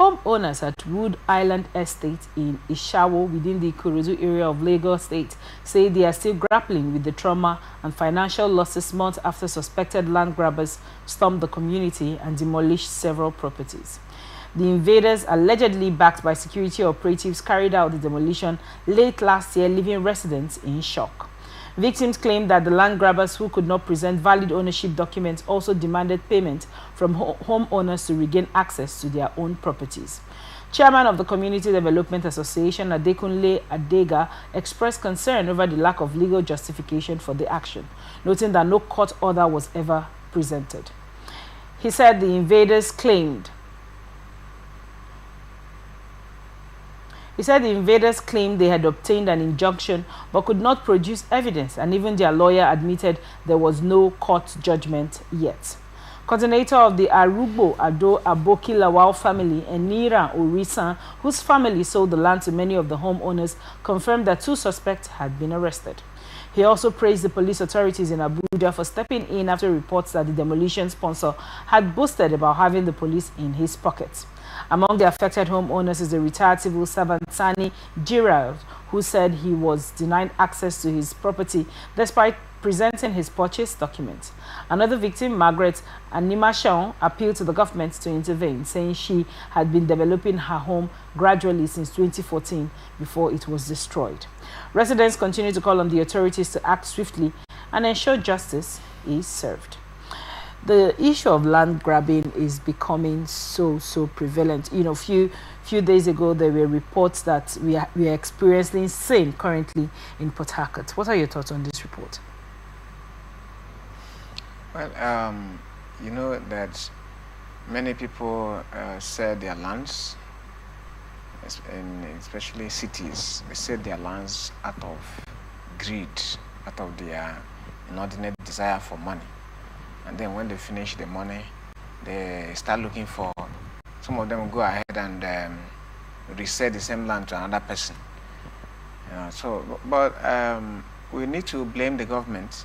Homeowners at Wood Island Estate in Ishawo within the Ikorodu area of Lagos State say they are still grappling with the trauma and financial losses months after suspected land grabbers stormed the community and demolished several properties. The invaders, allegedly backed by security operatives, carried out the demolition late last year, leaving residents in shock. Victims claimed that the land grabbers, who could not present valid ownership documents, also demanded payment from homeowners to regain access to their own properties. Chairman of the Community Development Association, Adekunle Adega, expressed concern over the lack of legal justification for the action, noting that no court order was ever presented. He said the invaders claimed they had obtained an injunction but could not produce evidence, and even their lawyer admitted there was no court judgment yet. Coordinator of the Arugbo Ado Aboki Lawal family, Enira Orisan, whose family sold the land to many of the homeowners, confirmed that 2 suspects had been arrested. He also praised the police authorities in Abuja for stepping in after reports that the demolition sponsor had boasted about having the police in his pocket. Among the affected homeowners is the retired civil servant Sani Gerald, who said he was denied access to his property despite presenting his purchase document. Another victim, Margaret Animashon, appealed to the government to intervene, saying she had been developing her home gradually since 2014 before it was destroyed. Residents continue to call on the authorities to act swiftly and ensure justice is served. The issue of land grabbing is becoming so prevalent. You know, few days ago there were reports that we are experiencing same currently in Port Harcourt. What are your thoughts on this report? Well, you know that many people sell their lands, especially cities. They sell their lands out of greed, out of their inordinate desire for money. And then when they finish the money, they start looking for, some of them go ahead and resell the same land to another person. But we need to blame the government.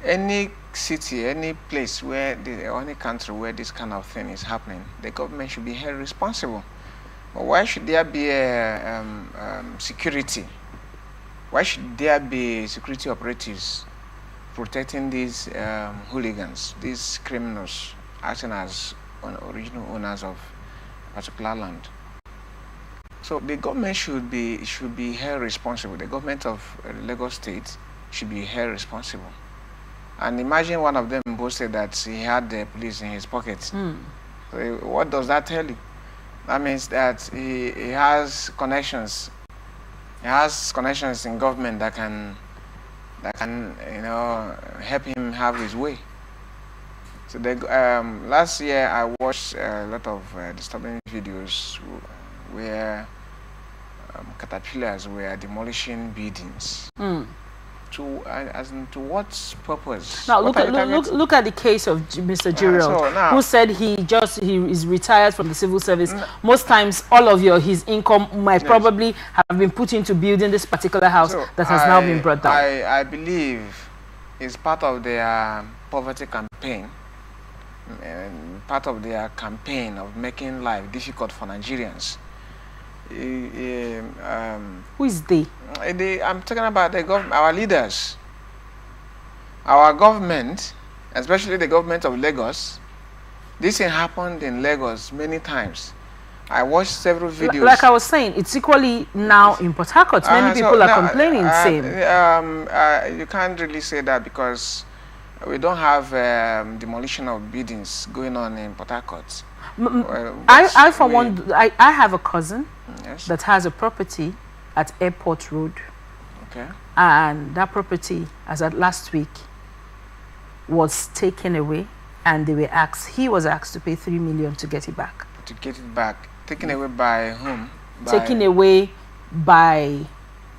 Any city, any place where, or any country where this kind of thing is happening, the government should be held responsible. But why should there be security? Why should there be security operatives protecting these hooligans, these criminals, acting as original owners of a particular land? So the government should be held responsible. The government of Lagos State should be held responsible. And imagine one of them boasted that he had the police in his pocket. So what does that tell you? That means that he has connections. He has connections in government that can help him have his way. So last year I watched a lot of disturbing videos where caterpillars were demolishing buildings. To what purpose? Now look at the case of Mr. Gerald, who said he is retired from the civil service. Most times, all of his income might probably have been put into building this particular house that has now been brought down. I believe it's part of their poverty campaign, and part of their campaign of making life difficult for Nigerians. Who is they? I'm talking about our leaders, our government, especially the government of Lagos. This thing happened in Lagos many times. I watched several videos. Like I was saying, it's equally now in Port Harcourt. Many people are complaining same. You can't really say that because we don't have demolition of buildings going on in Port Harcourt. I have a cousin that has a property at Airport Road. Okay. And that property, as at last week, was taken away, and he was asked to pay 3 million to get it back. To get it back. Taken away by whom? Taken away by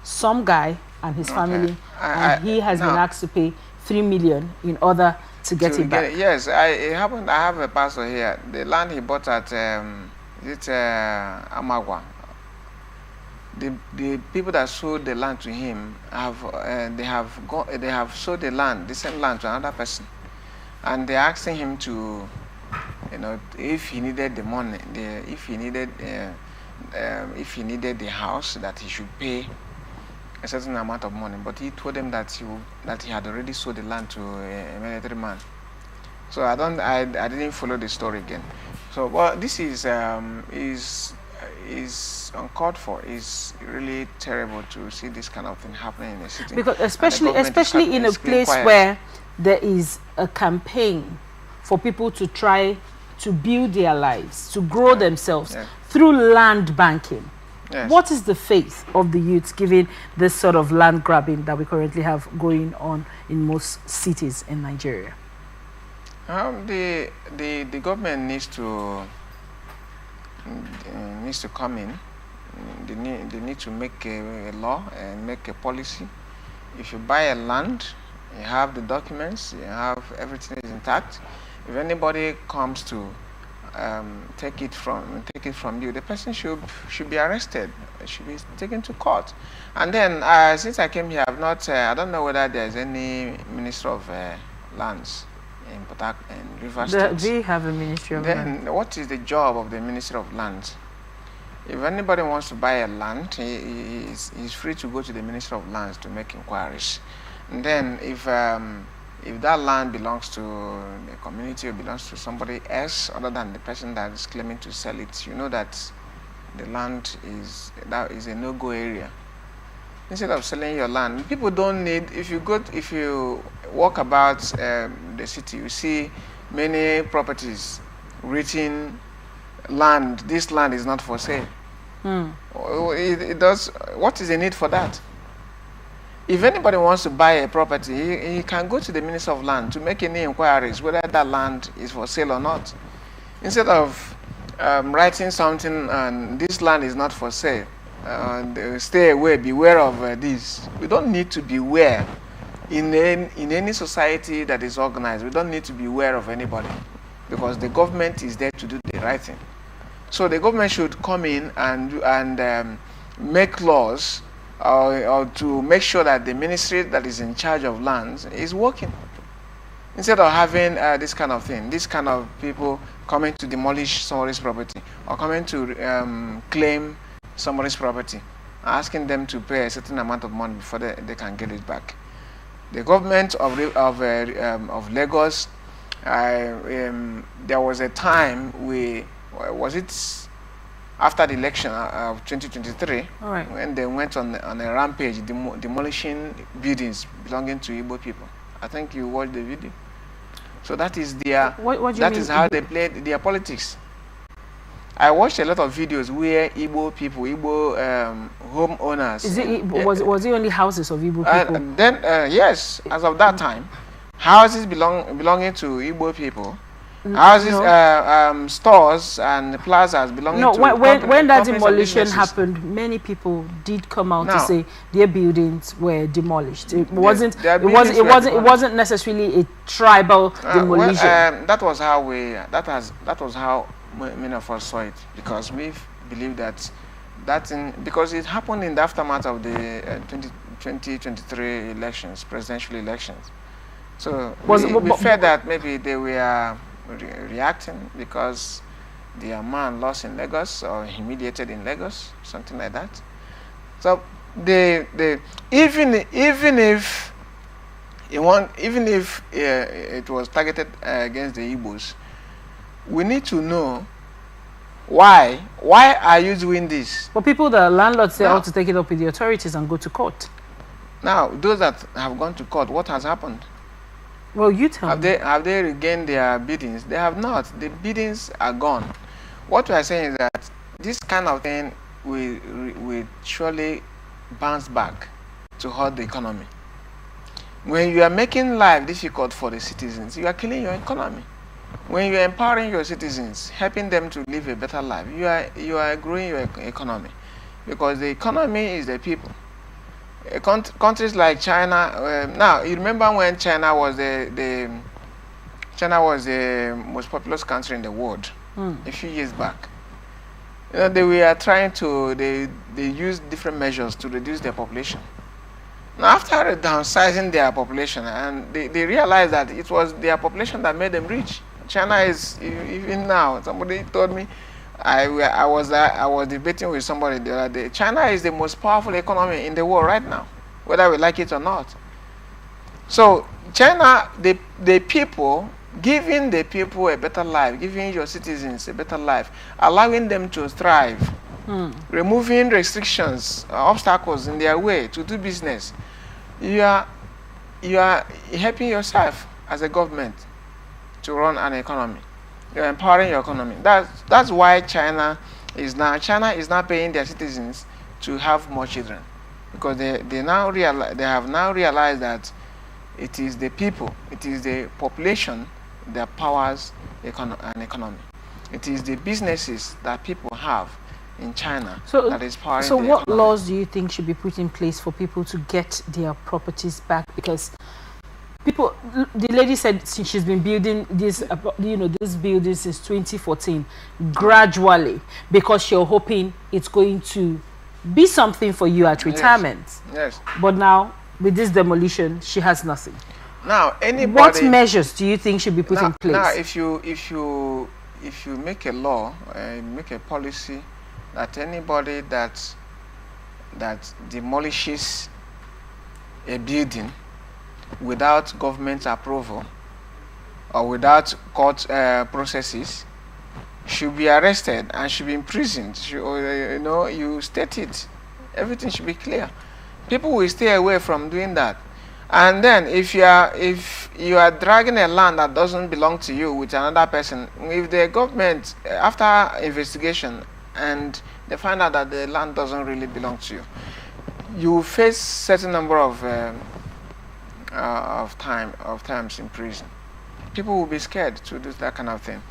some guy and his family, and he has been asked to pay 3 million in order to get it back. Yes, it happened. I have a pastor here. The land he bought at Amagwa. The people that sold the land to him have sold the same land to another person, and they're asking him to You know, if he needed the money, if he needed the house, that he should pay a certain amount of money. But he told them that he had already sold the land to a military man. So I didn't follow the story again. So well, this is uncalled for. It's really terrible to see this kind of thing happening in a city. Because especially in a place where there is a campaign for people to try to build their lives, to grow themselves through land banking. Yes. What is the faith of the youth given this sort of land grabbing that we currently have going on in most cities in Nigeria? The government needs to come in. They need to make a law and make a policy. If you buy a land, you have the documents, you have everything is intact. If anybody comes to take it from you, the person should be arrested. Should be taken to court. And then since I came here, I've not. I don't know whether there's any Minister of Lands in Rivers State. We have a Ministry of Lands. Then what is the job of the Minister of Lands? If anybody wants to buy a land, he's free to go to the Minister of Lands to make inquiries. And then if that land belongs to the community or belongs to somebody else other than the person that is claiming to sell it, you know that the land is a no-go area. Instead of selling your land, people don't need. If you walk about the city, you see many properties written land. This land is not for sale. It does. What is the need for that? If anybody wants to buy a property, he can go to the Minister of Land to make any inquiries whether that land is for sale or not. Instead of writing something and this land is not for sale, stay away, beware of this. We don't need to beware in any society that is organized. We don't need to beware of anybody because the government is there to do the right thing. So the government should come in and make laws or to make sure that the ministry that is in charge of lands is working. Instead of having this kind of thing, this kind of people coming to demolish somebody's property or coming to claim somebody's property, asking them to pay a certain amount of money before they can get it back. The government of Lagos, there was a time was it after the election of 2023, when they went on a rampage demolishing buildings belonging to Igbo people. I think you watched the video. So that is their how they played their politics. I watched a lot of videos where Igbo people, homeowners. Was it only houses of Igbo people? Then yes, as of that time, houses belonging to Igbo people. Houses, stores and plazas belonging to when that demolition happened, many people did come out to say their buildings were demolished. It wasn't necessarily a tribal demolition. That was how many of us saw it, because we believe that thing, because it happened in the aftermath of the 2023 elections, presidential elections. So we felt that maybe they were reacting because their man lost in Lagos or humiliated in Lagos, something like that. So even if it was targeted against the Igbos, we need to know why are you doing this? But the landlords say ought to take it up with the authorities and go to court. Now, those that have gone to court, what has happened? Well, you tell me. Have they regained their biddings? They have not. The biddings are gone. What we are saying is that this kind of thing will surely bounce back to hurt the economy. When you are making life difficult for the citizens, you are killing your economy. When you are empowering your citizens, helping them to live a better life, you are growing your economy, because the economy is the people. Countries like China, now you remember when China was the most populous country in the world a few years back. You know, they were trying to they used different measures to reduce their population. Now, after downsizing their population, and they realized that it was their population that made them rich. China is, even now, somebody told me, I was debating with somebody the other day. China is the most powerful economy in the world right now, whether we like it or not. So China, the people, giving the people a better life, giving your citizens a better life, allowing them to thrive, removing restrictions, obstacles in their way to do business, you are helping yourself as a government to run an economy. You're empowering your economy. That's why China is now paying their citizens to have more children, because they have now realized that it is the people, it is the population that powers an economy. It is the businesses that people have in China that is powering the economy. So what laws do you think should be put in place for people to get their properties back? Because the lady said she's been building this, this building since 2014, gradually, because you're hoping it's going to be something for you at retirement. Yes. But now, with this demolition, she has nothing. Now, what measures do you think should be put in place? Now, if you make a law, make a policy that anybody that demolishes a building without government approval or without court processes should be arrested and should be imprisoned. You state it. Everything should be clear. People will stay away from doing that. And then if you are dragging a land that doesn't belong to you with another person, if the government, after investigation, and they find out that the land doesn't really belong to you, you will face certain number of times in prison. People will be scared to do that kind of thing.